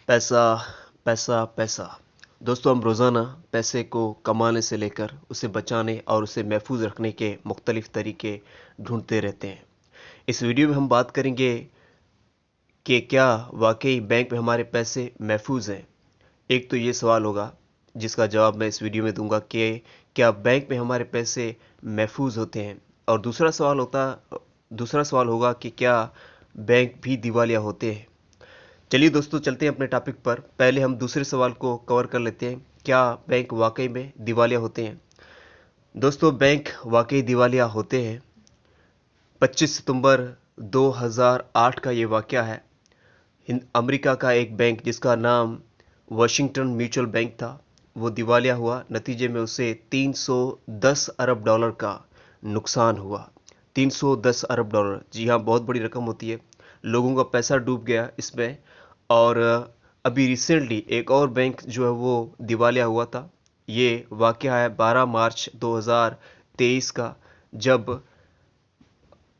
पैसा पैसा पैसा। दोस्तों, हम रोज़ाना पैसे को कमाने से लेकर उसे बचाने और उसे महफूज रखने के मुख्तलिफ तरीके ढूंढते रहते हैं। इस वीडियो में हम बात करेंगे कि क्या वाकई बैंक में हमारे पैसे महफूज हैं। एक तो ये सवाल होगा जिसका जवाब मैं इस वीडियो में दूंगा कि क्या बैंक में हमारे पैसे महफूज होते हैं, और दूसरा सवाल होगा कि क्या बैंक भी दिवालिया होते हैं। चलिए दोस्तों, चलते हैं अपने टॉपिक पर। पहले हम दूसरे सवाल को कवर कर लेते हैं, क्या बैंक वाकई में दिवालिया होते हैं। दोस्तों, बैंक वाकई दिवालिया होते हैं। 25 सितंबर 2008 का ये वाकया है। अमेरिका का एक बैंक जिसका नाम वाशिंगटन म्यूचुअल बैंक था, वो दिवालिया हुआ। नतीजे में उसे 310 अरब डॉलर का नुकसान हुआ। 310 अरब डॉलर, जी हाँ, बहुत बड़ी रकम होती है। लोगों का पैसा डूब गया इसमें। और अभी रिसेंटली एक और बैंक जो है वो दिवालिया हुआ था। ये वाकया है 12 मार्च 2023 का, जब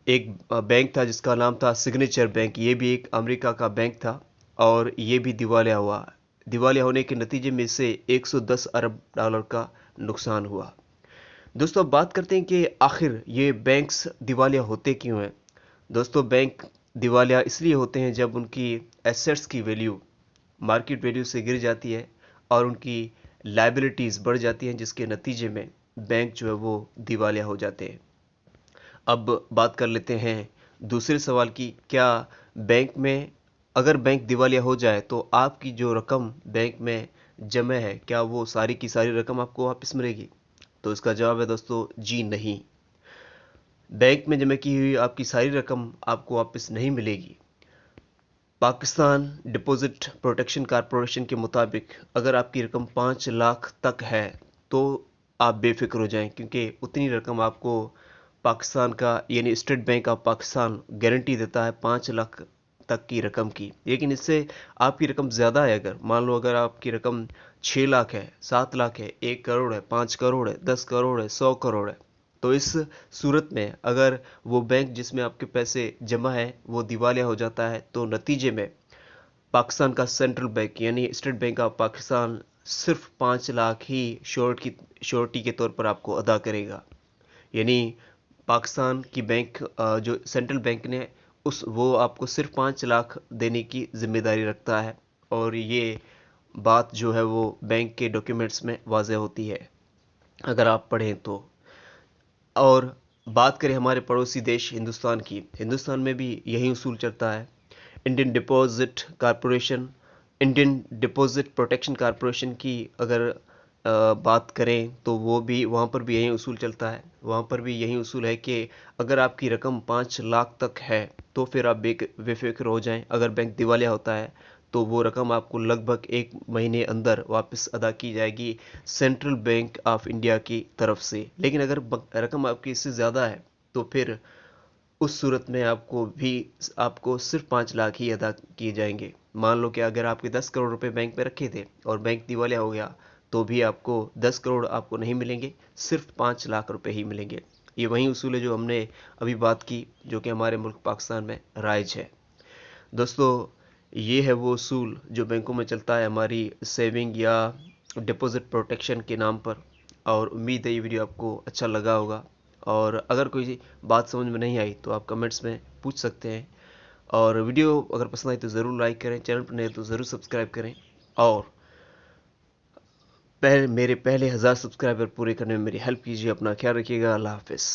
एक बैंक था जिसका नाम था सिग्नेचर बैंक। ये भी एक अमेरिका का बैंक था और ये भी दिवालिया हुआ। दिवालिया होने के नतीजे में इसे 110 अरब डॉलर का नुकसान हुआ। दोस्तों, अब बात करते हैं कि आखिर ये बैंक्स दिवालिया होते क्यों हैं। दोस्तों, बैंक दिवालिया इसलिए होते हैं जब उनकी एसेट्स की वैल्यू मार्केट वैल्यू से गिर जाती है और उनकी लायबिलिटीज़ बढ़ जाती हैं, जिसके नतीजे में बैंक जो है वो दिवालिया हो जाते हैं। अब बात कर लेते हैं दूसरे सवाल की, क्या बैंक में अगर बैंक दिवालिया हो जाए तो आपकी जो रकम बैंक में जमा है, क्या वो सारी की सारी रकम आपको वापस मिलेगी? तो इसका जवाब है दोस्तों, जी नहीं। बैंक में जमा की हुई आपकी सारी रकम आपको वापस नहीं मिलेगी। पाकिस्तान डिपॉजिट प्रोटेक्शन कॉरपोरेशन के मुताबिक अगर आपकी रकम 5 लाख तक है तो आप बेफिक्र हो जाएं, क्योंकि उतनी रकम आपको पाकिस्तान का यानी state bank of Pakistan guarantee देता है 5 लाख तक की रकम की। लेकिन इससे आपकी रकम ज़्यादा है, अगर मान लो अगर आपकी रकम 6 लाख है, 7 लाख है, 1 करोड़ है, 5 करोड़ है, 10 करोड़ है, 100 करोड़ है, तो इस सूरत में अगर वो बैंक जिसमें आपके पैसे जमा है वो दिवालिया हो जाता है, तो नतीजे में पाकिस्तान का सेंट्रल बैंक यानी स्टेट बैंक ऑफ पाकिस्तान सिर्फ 5 लाख ही श्योरिटी के तौर पर आपको अदा करेगा। यानी पाकिस्तान की बैंक जो सेंट्रल बैंक ने वो आपको सिर्फ 5 लाख देने की जिम्मेदारी रखता है, और ये बात जो है वो बैंक के डॉक्यूमेंट्स में वाज़ेह होती है अगर आप पढ़ें तो। और बात करें हमारे पड़ोसी देश हिंदुस्तान की, हिंदुस्तान में भी यही उसूल चलता है। Indian deposit corporation, Indian deposit protection corporation की अगर बात करें तो वो भी, वहाँ पर भी यही उसूल चलता है। वहाँ पर भी यही उसूल है कि अगर आपकी रकम 5 लाख तक है तो फिर आप बेफिक्र हो जाएं। अगर बैंक दिवालिया होता है तो वो रकम आपको लगभग 1 महीने अंदर वापस अदा की जाएगी सेंट्रल बैंक ऑफ इंडिया की तरफ से। लेकिन अगर रकम आपकी इससे ज़्यादा है तो फिर उस सूरत में आपको सिर्फ 5 लाख ही अदा किए जाएंगे। मान लो कि अगर आपके 10 करोड़ रुपए बैंक में रखे थे और बैंक दिवालिया हो गया तो भी आपको 10 करोड़ आपको नहीं मिलेंगे, सिर्फ 5 लाख रुपए ही मिलेंगे। ये वही उसूल है जो हमने अभी बात की, जो कि हमारे मुल्क पाकिस्तान में राइज है। दोस्तों, ये है वो उसूल जो बैंकों में चलता है हमारी सेविंग या डिपॉजिट प्रोटेक्शन के नाम पर। और उम्मीद है ये वीडियो आपको अच्छा लगा होगा, और अगर कोई बात समझ में नहीं आई तो आप कमेंट्स में पूछ सकते हैं। और वीडियो अगर पसंद आई तो ज़रूर लाइक करें, चैनल पर नए तो ज़रूर सब्सक्राइब करें, और मेरे पहले 1000 सब्सक्राइबर पूरे करने में मेरी हेल्प कीजिए। अपना ख्याल रखिएगा। अल्लाह हाफिज़।